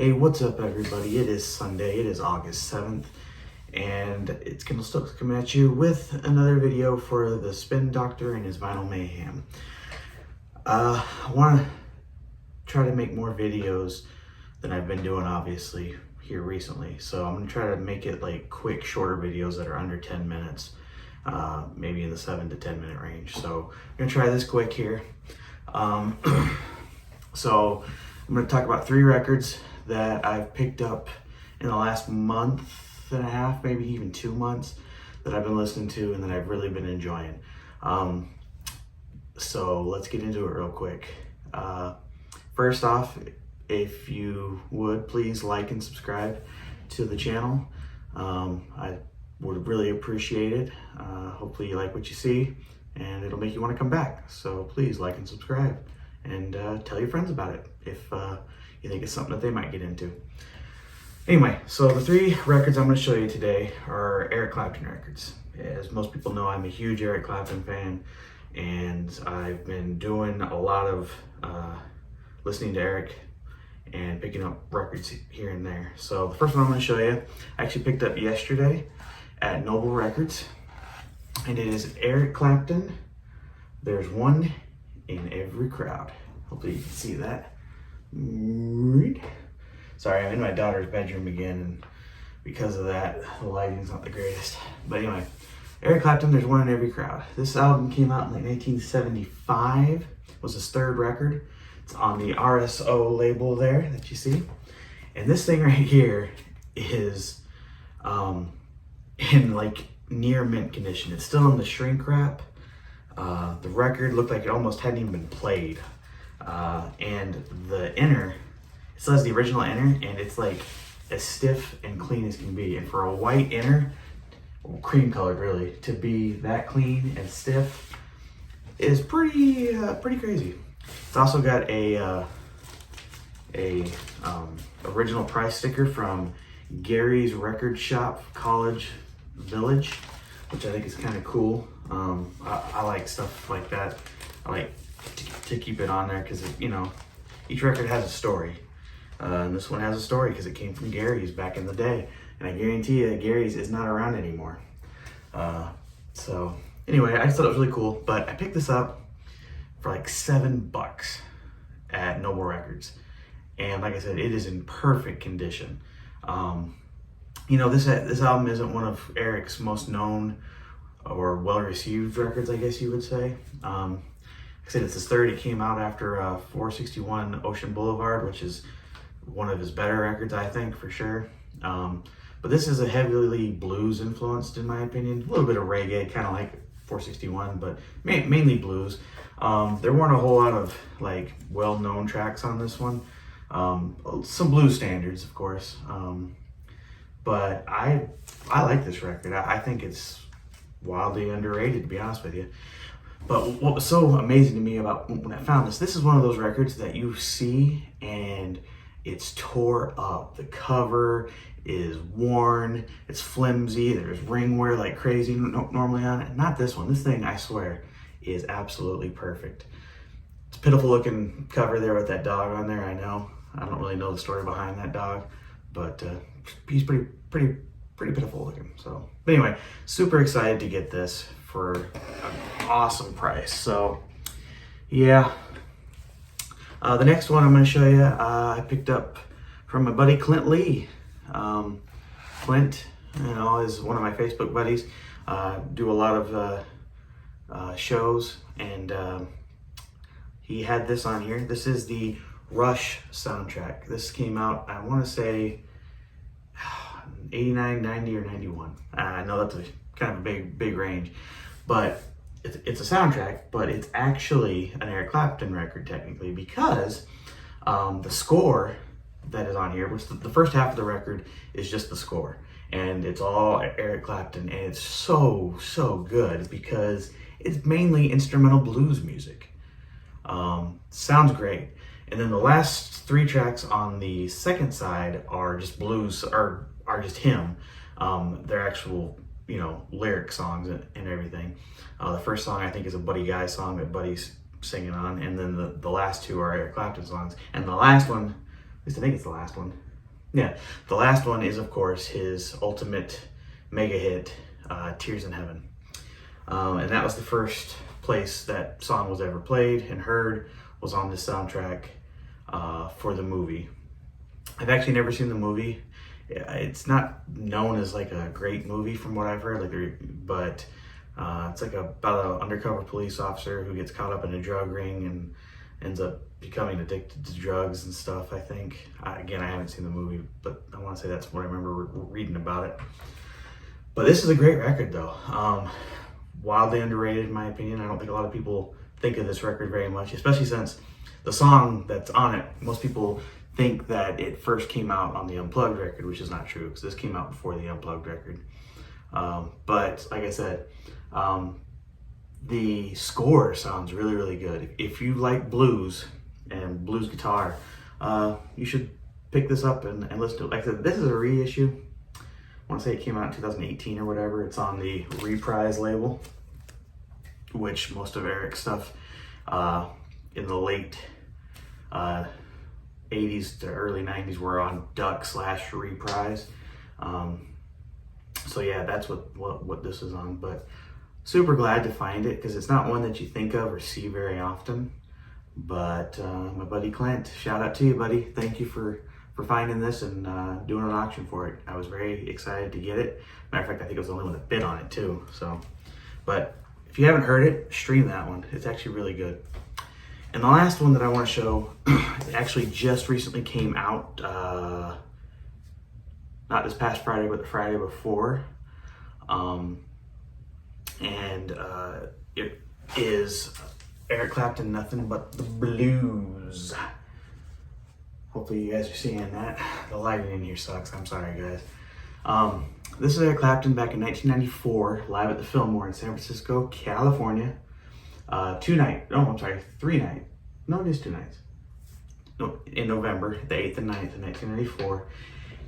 Hey, what's up, everybody? It is Sunday. It is August 7th, and it's Kendall Stokes coming at you with another video for the Spin Doctor and his Vinyl Mayhem. I want to try to make more videos than I've been doing, obviously, here recently. So I'm going to try to make it like quick, shorter videos that are under 10 minutes, maybe in the 7 to 10 minute range. So I'm going to try this quick here. So I'm going to talk about 3 records that I've picked up in the last month and a half, maybe even 2 months, that I've been listening to and that I've really been enjoying. So let's get into it real quick. First off, if you would please like and subscribe to the channel. I would really appreciate it. Hopefully you like what you see and it'll make you want to come back. So please like and subscribe and tell your friends about it if you think it's something that they might get into. Anyway, so the 3 records I'm going to show you today are Eric Clapton records. As most people know, I'm a huge Eric Clapton fan, and I've been doing a lot of listening to Eric and picking up records here and there. So the first one I'm going to show you, I actually picked up yesterday at Noble Records, and it is Eric Clapton, There's One in Every Crowd. Hopefully you can see that. Sorry, I'm in my daughter's bedroom again, and because of that, the lighting's not the greatest. But anyway, Eric Clapton, There's One in Every Crowd. This album came out in like 1975. It was his 3rd record. It's on the RSO label there that you see. And this thing right here is in like near mint condition. It's still in the shrink wrap. The record looked like it almost hadn't even been played. And the inner, it says the original inner, and it's like as stiff and clean as can be. And for a white inner, cream colored really, to be that clean and stiff is pretty crazy. It's also got a original price sticker from Gary's Record Shop College Village, which I think is kind of cool. I like stuff like that. I like to keep it on there because, you know, each record has a story. And this one has a story because it came from Gary's back in the day. And I guarantee you Gary's is not around anymore. So anyway, I just thought it was really cool. But I picked this up for like $7 at Noble Records. And like I said, it is in perfect condition. You know, this album isn't one of Eric's most known or well-received records, I guess you would say. Like I said, it's his 3rd. It came out after 461 Ocean Boulevard, which is one of his better records, I think, for sure. But this is a heavily blues influenced, in my opinion. A little bit of reggae, kind of like 461, but mainly blues. There weren't a whole lot of like well-known tracks on this one. Some blues standards, of course. But I like this record. I think it's wildly underrated, to be honest with you. But what was so amazing to me about when I found this is one of those records that you see and it's tore up. The cover is worn, it's flimsy, there's ring wear like crazy normally on it. Not this one. This thing, I swear, is absolutely perfect. It's a pitiful looking cover there with that dog on there, I know. I don't really know the story behind that dog, but he's pretty pitiful looking. So, but anyway, super excited to get this for an awesome price. So, yeah. The next one I'm going to show you, I picked up from my buddy Clint Lee. Clint, you know, is one of my Facebook buddies. Do a lot of shows, and he had this on here. This is the Rush soundtrack. This came out, I want to say, 89, 90, or 91. I know that's a kind of a big range, but it's a soundtrack, but it's actually an Eric Clapton record technically, because the score that is on here, which the first half of the record is just the score, and it's all Eric Clapton, and it's so good because it's mainly instrumental blues music. Sounds great. And then the last 3 tracks on the second side are just blues, are just him. They're actual, you know, lyric songs and everything. The first song I think is a Buddy Guy song that Buddy's singing on, and then the last two are Eric Clapton songs. And the last one, at least I think it's the last one, Yeah, the last one is, of course, his ultimate mega hit, Tears in Heaven. And that was the first place that song was ever played and heard, was on the soundtrack for the movie. I've actually never seen the movie. It's not known as like a great movie from what I've heard, but it's like about an undercover police officer who gets caught up in a drug ring and ends up becoming addicted to drugs and stuff, I think. Again, I haven't seen the movie, but I want to say that's what I remember reading about it. But this is a great record, though. Wildly underrated, in my opinion. I don't think a lot of people think of this record very much, especially since the song that's on it, most people think that it first came out on the Unplugged record, which is not true, because this came out before the Unplugged record. But like I said, the score sounds really, really good. If you like blues and blues guitar, you should pick this up and listen to it. Like I said, this is a reissue. I want to say it came out in 2018 or whatever. It's on the Reprise label, which most of Eric's stuff in the late 80s to early 90s were on Duck/Reprise. So yeah, that's what this is on. But super glad to find it, because it's not one that you think of or see very often. But my buddy Clint, shout out to you, buddy. Thank you for finding this and doing an auction for it. I was very excited to get it. Matter of fact, I think I was the only one that bid on it too. So, but if you haven't heard it, stream that one. It's actually really good. And the last one that I want to show actually just recently came out, not this past Friday, but the Friday before. It is Eric Clapton, Nothing But the Blues. Hopefully you guys are seeing that. The lighting in here sucks. I'm sorry, guys. This is Eric Clapton back in 1994, live at the Fillmore in San Francisco, California. 3 nights. No, it is 2 nights. No, in November, the 8th and 9th of 1994.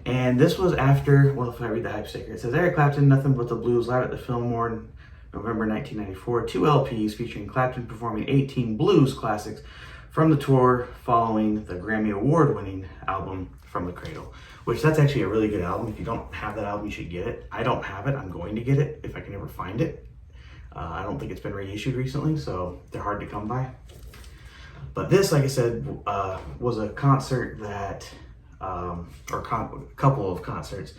And this was after, well, if I read the hype sticker, it says Eric Clapton, Nothing But the Blues, live at the Fillmore in November 1994. 2 LPs featuring Clapton performing 18 blues classics from the tour following the Grammy Award-winning album From the Cradle, which that's actually a really good album. If you don't have that album, you should get it. I don't have it. I'm going to get it if I can ever find it. I don't think it's been reissued recently, so they're hard to come by. But this, like I said, was a concert that, couple of concerts,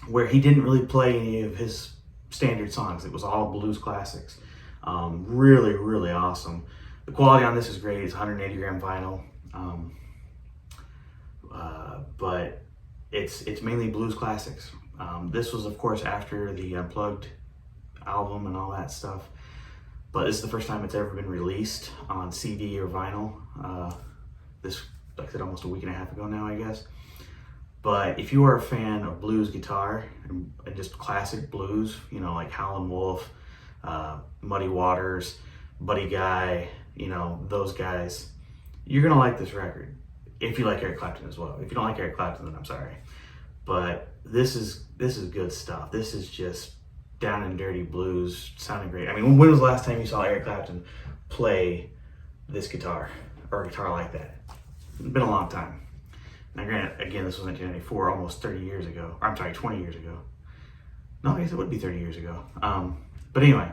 where he didn't really play any of his standard songs. It was all blues classics. Really, really awesome. The quality on this is great. It's 180 gram vinyl, but it's mainly blues classics. This was, of course, after the Unplugged album and all that stuff. But this is the first time it's ever been released on CD or vinyl. This, like I said, almost a week and a half ago now, I guess. But if you are a fan of blues guitar and just classic blues, you know, like Howlin' Wolf, Muddy Waters, Buddy Guy, you know, those guys, you're gonna like this record. If you like Eric Clapton as well. If you don't like Eric Clapton, then I'm sorry. But this is good stuff. This is just down and dirty blues, sounding great. I mean, when was the last time you saw Eric Clapton play this guitar or a guitar like that? It's been a long time. Now, granted, again, this was 1994, almost 30 years ago. Or, I'm sorry, 20 years ago. No, I guess it would be 30 years ago. But anyway,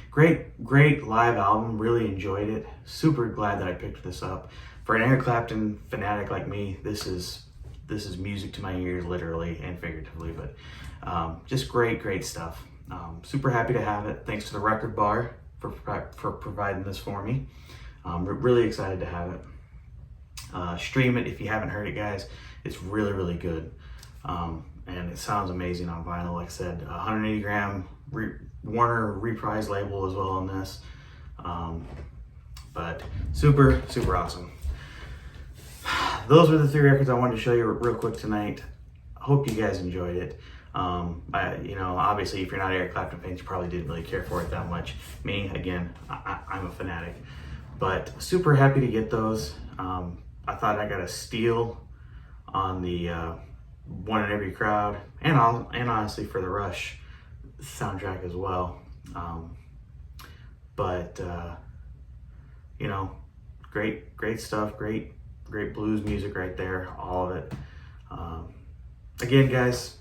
great live album. Really enjoyed it. Super glad that I picked this up. For an Eric Clapton fanatic like me, this is music to my ears, literally and figuratively. But just great stuff. Super happy to have it. Thanks to the Record Bar for providing this for me. Really excited to have it. Stream it if you haven't heard it, guys. It's really good. And it sounds amazing on vinyl. Like I said, 180 gram Warner Reprise label as well on this. But super awesome. Those were the 3 records I wanted to show you real quick tonight. I hope you guys enjoyed it. Obviously, if you're not Eric Clapton fans, you probably didn't really care for it that much. Me, again, I'm a fanatic. But super happy to get those. I thought I got a steal on the One in Every Crowd, and honestly for the Rush soundtrack as well. Great stuff, great blues music right there, all of it. Again, guys,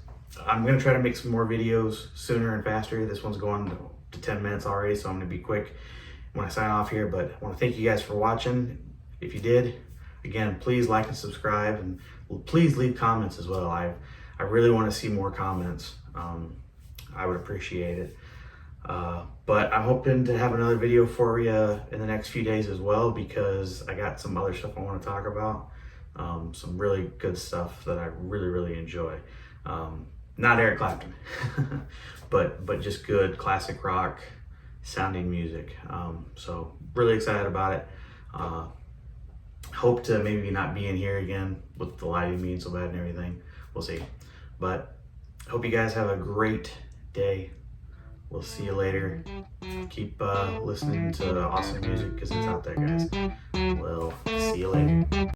I'm gonna try to make some more videos sooner and faster. This one's going to 10 minutes already, so I'm gonna be quick when I sign off here. But I want to thank you guys for watching. If you did, again, please like and subscribe, and please leave comments as well. I really want to see more comments. I would appreciate it. But I'm hoping to have another video for you in the next few days as well, because I got some other stuff I want to talk about. Some really good stuff that I really enjoy. Not Eric Clapton, but just good classic rock sounding music. So really excited about it. Hope to maybe not be in here again with the lighting being so bad and everything. We'll see. But hope you guys have a great day. We'll see you later. Keep listening to awesome music, because it's out there, guys. We'll see you later.